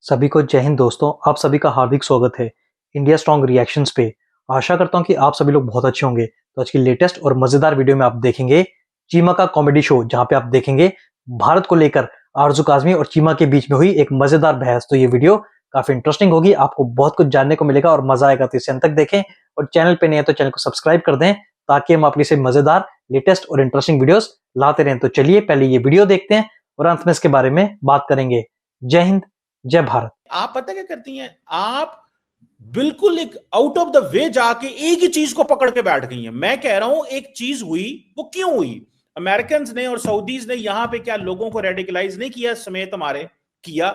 सभी को जय हिंद दोस्तों, आप सभी का हार्दिक स्वागत है इंडिया स्ट्रॉन्ग रिएक्शंस पे। आशा करता हूँ कि आप सभी लोग बहुत अच्छे होंगे। तो आज की लेटेस्ट और मजेदार वीडियो में आप देखेंगे चीमा का कॉमेडी शो, जहां पे आप देखेंगे भारत को लेकर आरजू काजमी और चीमा के बीच में हुई एक मजेदार बहस। तो ये वीडियो काफी इंटरेस्टिंग होगी, आपको बहुत कुछ जानने को मिलेगा और मजा आएगा। तो इसे अंत तक देखें और चैनल पे नहीं है तो चैनल को सब्सक्राइब कर दें, ताकि हम आपके से मजेदार लेटेस्ट और इंटरेस्टिंग वीडियोस लाते रहें। तो चलिए पहले ये वीडियो देखते हैं और अंत में इसके बारे में बात करेंगे। जय हिंद, जय भारत। आप पता क्या करती हैं? आप बिल्कुल एक आउट ऑफ द वे जाके एक ही चीज को पकड़ के बैठ गई हैं। मैं कह रहा हूं एक चीज हुई, वो क्यों हुई? अमेरिकन ने और सऊदीज ने यहां पे क्या लोगों को रेडिकलाइज नहीं किया? समेत हमारे किया।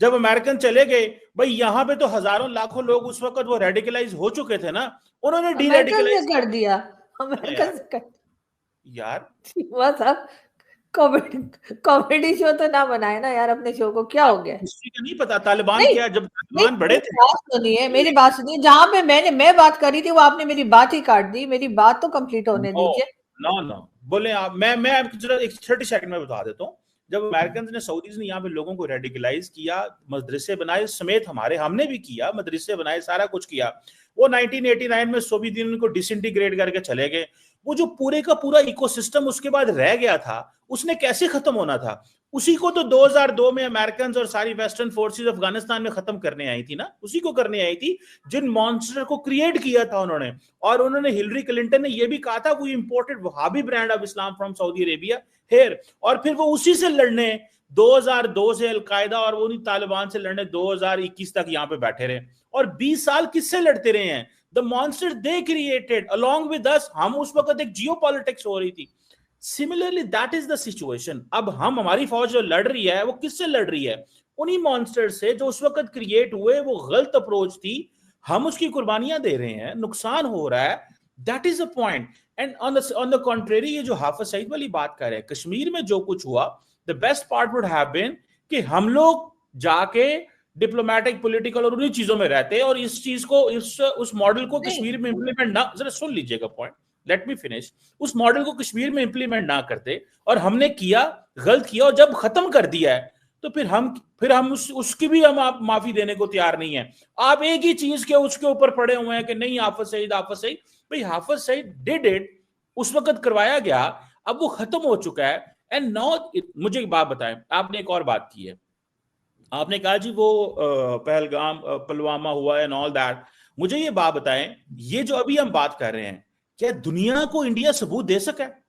जब अमेरिकन चले गए भाई, यहां पे तो हजारों लाखों लोग उस वक्त वो रेडिकलाइज हो चुके थे ना, उन्होंने डी रेडिकलाइज कर दिया। अमेरिकन से यार साहब कॉमेडी शो तो ना बनाए ना यार अपने शो को। क्या हो गया? हिस्ट्री का नहीं पता तालिबान क्या? जब तालिबान बड़े थे। बात सुनिए, मेरी बात सुनिए। जहां पे मैं बात कर रही थी वो आपने मेरी बात ही काट दी। मेरी बात तो कंप्लीट होने दीजिए। नो बोले आप। मैं आपको जरा एक 30 सेकंड में बता देता हूँ। जब अमेरिकन ने सऊदीज ने यहाँ पे लोगों को रेडिकलाइज किया, मदरसे बनाए, समेत हमने भी किया, मदरसे बनाए, सारा कुछ किया। वो 1989 में सोवियत यूनियन को डिसइंटीग्रेट करके चले गए। वो जो पूरे का पूरा इकोसिस्टम उसके बाद रह गया था, उसने कैसे खत्म होना था? उसी को तो 2002 में अमेरिकन और सारी वेस्टर्न फोर्सेस अफगानिस्तान में खत्म करने आई थी ना, उसी को करने आई थी जिन मॉन्स्टर को क्रिएट किया था उन्होंने। और उन्होंने, हिलरी क्लिंटन ने यह भी कहा था we imported Wahhabi brand of Islam from Saudi Arabia here. और फिर वो उसी से लड़ने 2002 से अलकायदा और वो तालिबान से लड़ने 2021 तक यहां पे बैठे रहे। और 20 साल किससे लड़ते रहे हैं? The monster they created along with us. हम उस वक्त एक जियो पॉलिटिक्स हो रही थी। Similarly that is the situation. अब हमारी फौज जो लड़ रही है वो किससे लड़ रही है? उन्हीं मॉन्स्टर से जो उस वक्त क्रिएट हुए। वो गलत अप्रोच थी, हम उसकी कुर्बानियां दे रहे हैं, नुकसान हो रहा है। That is the point. And on the contrary, ये जो हाफिज सईद वाली बात कर रहे हैं, कश्मीर में जो कुछ हुआ, the best part would have been कि हम लोग जाके डिप्लोमेटिक, पॉलिटिकल और उन्हीं चीजों में रहते और इस चीज को, उस मॉडल को कश्मीर में इंप्लीमेंट ना, जरा सुन लीजिएगा पॉइंट, लेट मी फिनिश। उस मॉडल को कश्मीर में इंप्लीमेंट ना करते और हमने किया, गलत किया, और जब खत्म कर दिया है तो फिर हम उसकी भी हम आप माफी देने को तैयार नहीं है। आप एक ही चीज के उसके ऊपर पड़े हुए हैं कि नहीं हाफिज सईद। भाई हाफिज सईद डिड इट, उस वक्त करवाया गया, अब वो खत्म हो चुका है। एंड नाउ मुझे एक बात बताएं, आपने एक और बात की है। आपने कहा जी वो पहलगाम, पुलवामा हुआ एंड ऑल दैट। मुझे ये बात बताएं, ये जो अभी हम बात कर रहे हैं, क्या दुनिया को इंडिया सबूत दे सका है?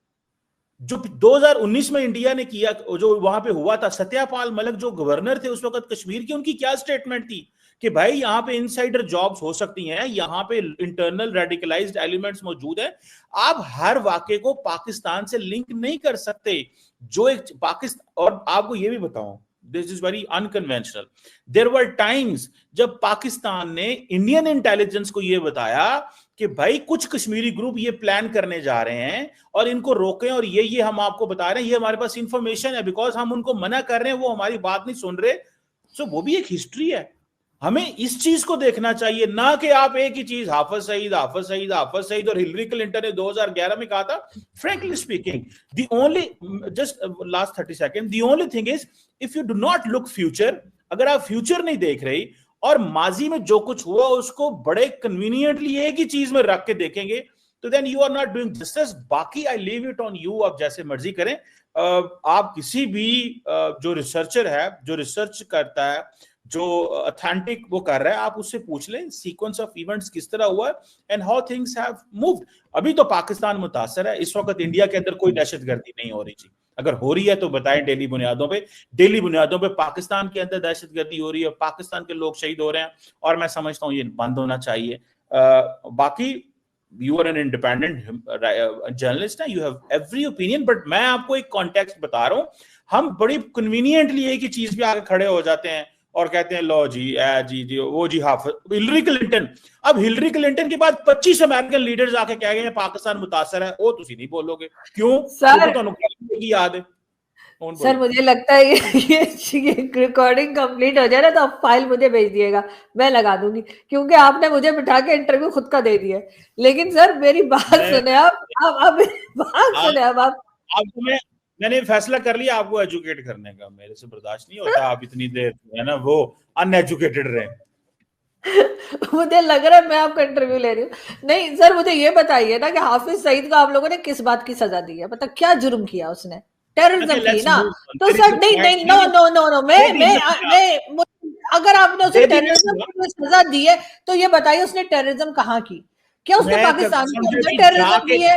जो 2019 में इंडिया ने किया, जो वहां पे हुआ था, सत्यापाल मलिक जो गवर्नर थे उस वक्त कश्मीर की, उनकी क्या स्टेटमेंट थी कि भाई यहाँ पे इनसाइडर जॉब्स हो सकती हैं, यहाँ पे इंटरनल रेडिकलाइज्ड एलिमेंट्स मौजूद है। आप हर वाक़े को पाकिस्तान से लिंक नहीं कर सकते। जो एक पाकिस्तान, और आपको ये भी बताऊं, this is very unconventional. There were times जब पाकिस्तान ने इंडियन इंटेलिजेंस को यह बताया कि भाई कुछ कश्मीरी ग्रुप ये प्लान करने जा रहे हैं और इनको रोकें, और ये हम आपको बता रहे हैं, ये हमारे पास इंफॉर्मेशन है, बिकॉज हम उनको मना कर रहे हैं, वो हमारी बात नहीं सुन रहे। सो वो भी एक हिस्ट्री है। हमें इस चीज को देखना चाहिए, ना कि आप एक ही चीज हाफिज सईद और हिलरी क्लिंटन ने 2011 में कहा था। Frankly speaking, the only, just last 30 second, the only thing is if you do not look future, अगर आप फ्यूचर नहीं देख रही और माजी में जो कुछ हुआ उसको बड़े कन्वीनियंटली एक ही चीज में रख के देखेंगे, तो then you are not doing justice. बाकी I leave it on you, आप जैसे मर्जी करें। आप किसी भी जो रिसर्चर है, जो रिसर्च करता है, जो ऑथेंटिक वो कर रहा है, आप उससे पूछ लें सीक्वेंस ऑफ इवेंट्स किस तरह हुआ and how things have moved. अभी तो पाकिस्तान मुतासर है, इस वक्त इंडिया के अंदर कोई दहशतगर्दी नहीं हो रही थी। अगर हो रही है तो बताएं डेली बुनियादों पे पाकिस्तान के अंदर दहशतगर्दी हो रही है, पाकिस्तान के लोग शहीद हो रहे हैं, और मैं समझता हूं ये बंद होना चाहिए। बाकी you are an independent journalist है, you have every opinion, but मैं आपको एक कॉन्टेक्स्ट बता रहा हूं। हम बड़ी कन्वीनियंटली एक ही चीज पे आगे खड़े हो जाते हैं और कहते हैं लो जी जी वो जी हाफिज हिलरी क्लिंटन। अब हिलरी क्लिंटन के बाद 25 अमेरिकन लीडर्स आके कह गए हैं पाकिस्तान मुतासर है, वो तुसी नहीं बोलोगे क्यों? सर क्योंकि याद है सर, मुझे लगता है ये रिकॉर्डिंग कंप्लीट हो जाए ना तो आप फाइल मुझे भेज दिएगा, मैं लगा दूंगी, क्योंकि आपने मुझे बिठा के इंटरव्यू खुद का दे दिया। लेकिन सर मेरी बात सुने आप, अब बात सुने। अब मैंने फैसला कर लिया आपको एजुकेट करने का, मेरे से बर्दाश्त नहीं होता आप इतनी देर है ना वो अनएजुकेटेड रहे। मुझे लग रहा है मैं आपका इंटरव्यू ले रही हूँ। नहीं सर, मुझे ये बताइए ना कि हाफिज सईद को आप लोगों ने किस बात की सजा दी है, मतलब क्या जुर्म किया उसने? टेररिज्म की ना। तो सर नहीं, नो नो नो नो, मैं अगर आपने उसे टेररिज्म की सजा दी है तो ये बताइए उसने टेररिज्म कहाँ की? क्या उसने पाकिस्तान के अंदर टेररिज्म की है?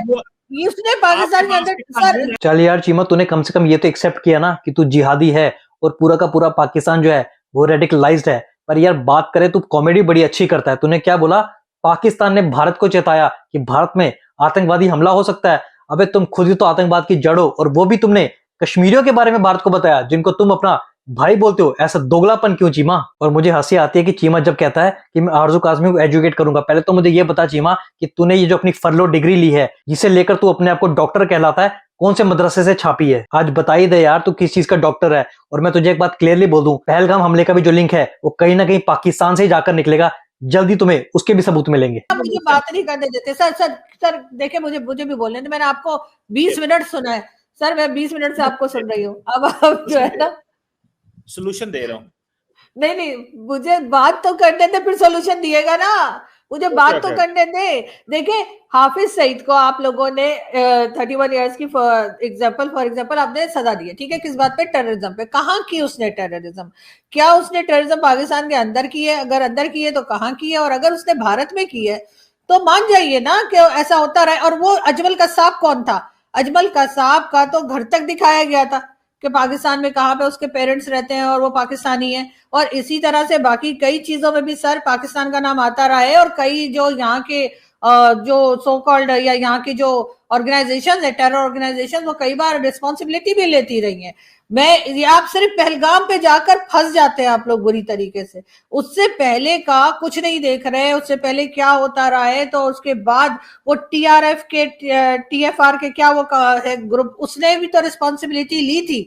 उसने पाकिस्तान के अंदर सर। चल यार चीमा, तूने कम से कम ये तो एक्सेप्ट किया ना कि तू जिहादी है और पूरा का पूरा पाकिस्तान जो है वो रेडिकलाइज्ड है। पर यार बात करें, तू कॉमेडी बड़ी अच्छी करता है। तूने क्या बोला, पाकिस्तान ने भारत को चेताया कि भारत में आतंकवादी हमला हो सकता है। अबे तुम खुद ही तो आतंकवाद की जड़ हो, और वो भी तुमने कश्मीरियों के बारे में भारत को बताया जिनको तुम अपना भाई बोलते हो। ऐसा दोगलापन क्यों चीमा? और मुझे हंसी आती है कि चीमा जब कहता है कि मैं आरजू काज़मी को एजुकेट करूंगा। पहले तो मुझे ये बता चीमा कि तूने ये जो अपनी फरलो डिग्री ली है जिसे लेकर तू अपने आप को डॉक्टर कहलाता है, कौन से मदरसे से छापी है? आज बता ही दे यार तू किस चीज का डॉक्टर है। और मैं तुझे एक बात क्लियरली बोल दूं, पहलगाम हमले का भी जो लिंक है वो कहीं ना कहीं पाकिस्तान से ही जाकर निकलेगा। जल्दी तुम्हें उसके भी सबूत मिलेंगे। मुझे बात नहीं करने देते सर। सर देखिए, मुझे भी बोलने, मैंने आपको 20 मिनट सुना है सर, मैं 20 मिनट से आपको सुन रही हूँ। अब आप जो है ना सोल्यूशन दे रहा हूँ। नहीं, मुझे बात तो करने दे, फिर सोल्यूशन दिएगा ना। मुझे बात तो करने दे। देखिए, हाफिज सईद को आप लोगों ने 31 इयर्स की फॉर एग्जांपल आपने सजा दी है, ठीक है? किस बात पे? टेररिज्म पे। कहाँ की उसने टेररिज्म? क्या उसने टेररिज्म पाकिस्तान के अंदर की है? अगर अंदर की है तो कहाँ की है? और अगर उसने भारत में की है तो मान जाइए ना कि ऐसा होता रहा। और वो अजमल कसाब कौन था? अजमल कसाब का तो घर तक दिखाया गया था कि पाकिस्तान में कहाँ पे उसके पेरेंट्स रहते हैं और वो पाकिस्तानी है। और इसी तरह से बाकी कई चीजों में भी सर पाकिस्तान का नाम आता रहा है। और कई जो यहाँ के जो सो कॉल्ड या यहाँ की जो ऑर्गेनाइजेशन है, टेरर ऑर्गेनाइजेशन, वो कई बार रिस्पॉन्सिबिलिटी भी लेती रही है। मैं आप सिर्फ पहलगाम पे जाकर फंस जाते हैं आप लोग बुरी तरीके से। उससे पहले का कुछ नहीं देख रहे, उससे पहले क्या होता रहा है। तो उसके बाद वो टीआरएफ के टीएफआर के क्या वो है ग्रुप, उसने भी तो रिस्पॉन्सिबिलिटी ली थी।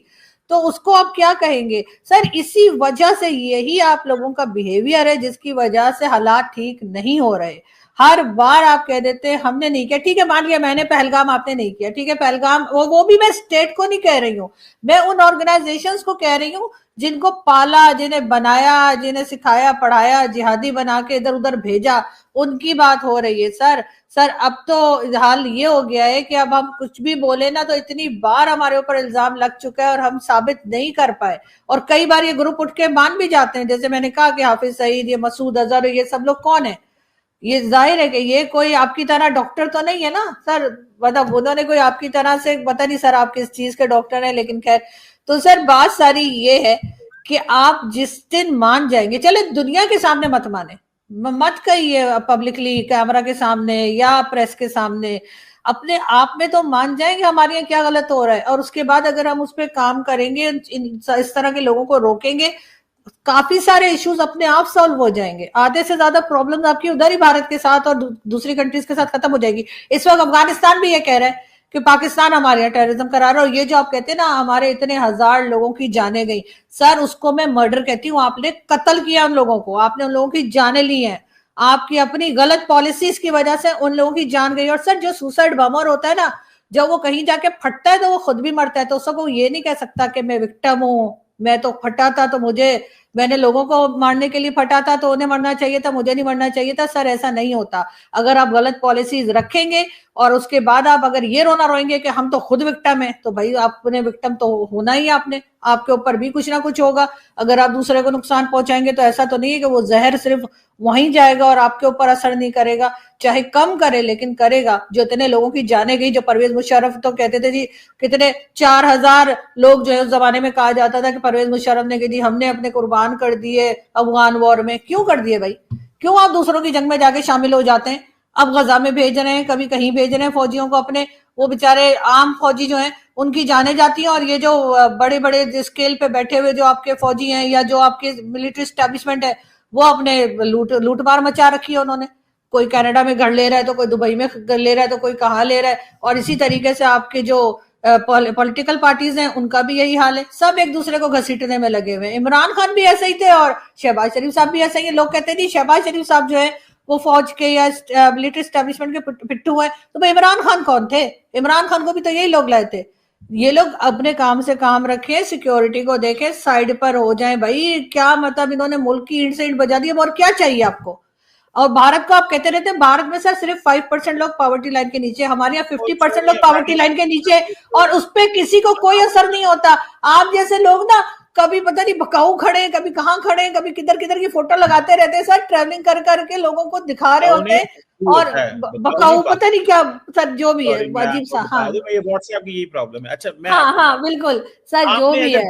तो उसको आप क्या कहेंगे सर? इसी वजह से यही आप लोगों का बिहेवियर है जिसकी वजह से हालात ठीक नहीं हो रहे। हर बार आप कह देते हैं हमने नहीं किया, ठीक है मान लिया मैंने पहलगाम, आपने नहीं किया, ठीक है पहलगाम, वो भी मैं स्टेट को नहीं कह रही हूँ, मैं उन ऑर्गेनाइजेशंस को कह रही हूँ जिनको पाला, जिन्हें बनाया, जिन्हें सिखाया पढ़ाया, जिहादी बना के इधर उधर भेजा, उनकी बात हो रही है सर। अब तो हाल ये हो गया है कि अब हम कुछ भी बोले ना तो इतनी बार हमारे ऊपर इल्जाम लग चुका है और हम साबित नहीं कर पाए। और कई बार ये ग्रुप उठ के मान भी जाते हैं, जैसे मैंने कहा कि हाफिज सईद, ये मसूद अजहर, ये सब लोग कौन है? ये जाहिर है कि ये कोई आपकी तरह डॉक्टर तो नहीं है ना सर। मतलब उन्होंने कोई आपकी तरह से, पता नहीं सर आप किस चीज के डॉक्टर हैं, लेकिन खैर। तो सर बात सारी ये है कि आप जिस दिन मान जाएंगे, चले दुनिया के सामने मत माने, मत कहिए पब्लिकली कैमरा के सामने या प्रेस के सामने, अपने आप में तो मान जाएंगे हमारे यहाँ क्या गलत हो रहा है। और उसके बाद अगर हम उस पर काम करेंगे, इस तरह के लोगों को रोकेंगे, काफी सारे इश्यूज अपने आप सॉल्व हो जाएंगे। आधे से ज्यादा प्रॉब्लम्स आपकी उधर ही भारत के साथ और दूसरी कंट्रीज के साथ खत्म हो जाएगी। इस वक्त अफगानिस्तान भी ये कह रहा है कि पाकिस्तान हमारे यहाँ टेररिज्म करा रहा है। और ये जो आप कहते हैं ना हमारे इतने हजार लोगों की जाने गई, सर उसको मैं मर्डर कहती हूँ। आपने कत्ल किया उन लोगों को, आपने उन लोगों की जाने ली है, आपकी अपनी गलत पॉलिसीज की वजह से उन लोगों की जान गई। और सर जो सुसाइड बमर होता है ना, जब वो कहीं जाके फटता है तो वो खुद भी मरता है, तो उसको ये नहीं कह सकता कि मैं विक्टिम हूँ, मैं तो फटा था तो मैंने लोगों को मारने के लिए फटा था तो उन्हें मरना चाहिए था, मुझे नहीं मरना चाहिए था। सर ऐसा नहीं होता। अगर आप गलत पॉलिसीज रखेंगे और उसके बाद आप अगर ये रोना रोएंगे कि हम तो खुद विक्टिम है, तो भाई आपने विक्टिम तो होना ही, आपके ऊपर भी कुछ ना कुछ होगा। अगर आप दूसरे को नुकसान पहुंचाएंगे तो ऐसा तो नहीं है कि वो जहर सिर्फ वहीं जाएगा और आपके ऊपर असर नहीं करेगा, चाहे कम करे लेकिन करेगा। जो इतने लोगों की जाने गई, जो परवेज मुशर्रफ तो कहते थे जी कितने 4000 लोग जो है उस जमाने में कहा जाता था कि परवेज मुशर्रफ ने कि जी हमने अपने कुर्बान कर दिए अफगान वॉर में। क्यों कर दिए भाई? क्यों आप दूसरों की जंग में जाके शामिल हो जाते हैं? अब गजा में भेज रहे हैं, कभी कहीं भेज रहे हैं फौजियों को अपने, वो बेचारे आम फौजी जो हैं उनकी जाने जाती हैं। और ये जो बड़े बड़े स्केल पे बैठे हुए जो आपके फौजी हैं या जो आपके मिलिट्री स्टैब्लिशमेंट है, वो अपने लूटमार मचा रखी है उन्होंने। कोई कनाडा में घर ले रहा है तो कोई दुबई में घर ले रहा है तो कोई कहाँ ले रहा है। और इसी तरीके से आपके जो पॉलिटिकल पार्टीज हैं उनका भी यही हाल है, सब एक दूसरे को घसीटने में लगे हुए हैं। इमरान खान भी ऐसे ही थे और शहबाज शरीफ साहब भी ऐसे ही। लोग कहते थे शहबाज शरीफ साहब जो है वो फौज के या मिलिट्री स्टैब्लिशमेंट के पिट्ठू है, तो भाई इमरान खान कौन थे? इमरान खान को भी तो यही लोग लाए थे। ये लोग अपने काम से काम रखें, सिक्योरिटी को देखें, साइड पर हो जाएं भाई। क्या मतलब इन्होंने मुल्क की ईंट से ईंट बजा दी, अब और क्या चाहिए आपको। और भारत को आप कहते रहते हैं, भारत में सर सिर्फ 5% लोग पॉवर्टी लाइन के नीचे, हमारे यहाँ 50% लोग पॉवर्टी लाइन के नीचे, और उस पर किसी को कोई असर नहीं होता। आप जैसे लोग ना कभी पता नहीं बकाऊ खड़े हैं, कभी कहाँ खड़े हैं, कभी किधर किधर की फोटो लगाते रहते हैं सर, ट्रैवलिंग कर करके लोगों को दिखा रहे होते हैं, और बकाऊ पता नहीं क्या सर, जो भी है अजीब सा। हाँ ये व्हाट्सएप की यही प्रॉब्लम है। अच्छा मैं हाँ बिल्कुल सर, जो भी है।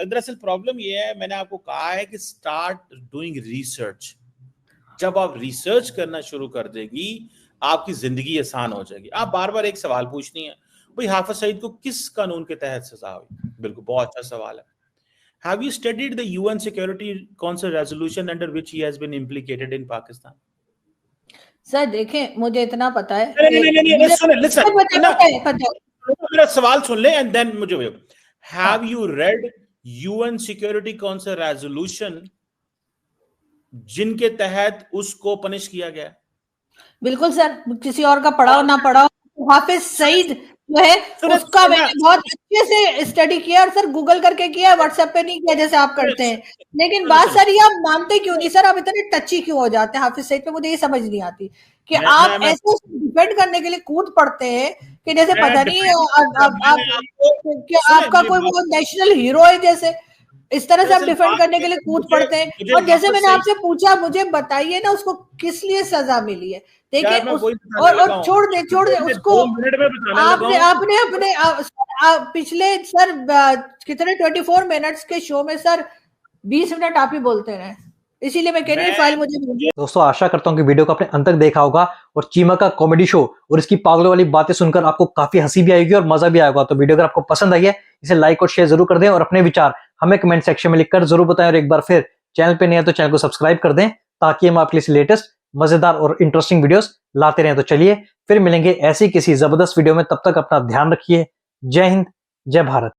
दरअसल प्रॉब्लम ये है, मैंने आपको कहा है कि स्टार्ट डूइंग रिसर्च। जब आप रिसर्च करना शुरू कर देगी, आपकी जिंदगी आसान हो जाएगी। आप बार बार एक सवाल पूछनी है, भाई हाफिज सईद को किस कानून के तहत सजा हुई? बिल्कुल, बहुत अच्छा सवाल है। Have you studied the UN Security Council resolution under which he has been implicated in Pakistan? Sir देखें, मुझे इतना पता है। मेरा सवाल सुन ले and then मुझे have you read UN Security Council resolution जिनके तहत उसको पनिश किया गया? बिल्कुल सर, किसी और का पढ़ाओ ना पढ़ाओ, हाफिज सईद जो है उसका मैंने बहुत अच्छे से स्टडी किया, और सर गूगल करके किया, व्हाट्सएप पे नहीं किया जैसे आप करते हैं। लेकिन बात सर ये आप मानते क्यों नहीं सर, आप इतने टची क्यों हो जाते हैं हाफिज सईद पे, मुझे ये समझ नहीं आती कि आप ऐसे डिफेंड करने के लिए कूद पड़ते हैं कि जैसे पता नहीं आपका कोई वो नेशनल हीरो है, जैसे इस तरह से आप डिफेंड करने के लिए कूद पड़ते हैं। और जैसे मैंने आपसे पूछा, मुझे बताइए ना उसको किस लिए सजा मिली है। देखिए और छोड़ दे उसको। आपने अपने पिछले सर कितने 24 मिनट्स के शो में सर 20 मिनट आप ही बोलते रहे, इसीलिए मैं कह रही हूँ फाइल मुझे। दोस्तों आशा करता हूँ कि वीडियो को आपने अंत तक देखा होगा और चीमा का कॉमेडी शो और इसकी पागलों वाली बातें सुनकर आपको काफी हंसी भी आएगी और मजा भी आएगा। तो वीडियो अगर आपको पसंद आई है इसे लाइक और शेयर जरूर कर दें और अपने विचार हमें कमेंट सेक्शन में लिखकर जरूर बताएं। और एक बार फिर चैनल पे नहीं है तो चैनल को सब्सक्राइब कर दें ताकि हम आपके लिए लेटेस्ट मजेदार और इंटरेस्टिंग वीडियोस लाते रहें। तो चलिए फिर मिलेंगे ऐसी किसी जबरदस्त वीडियो में, तब तक अपना ध्यान रखिए। जय हिंद, जय भारत।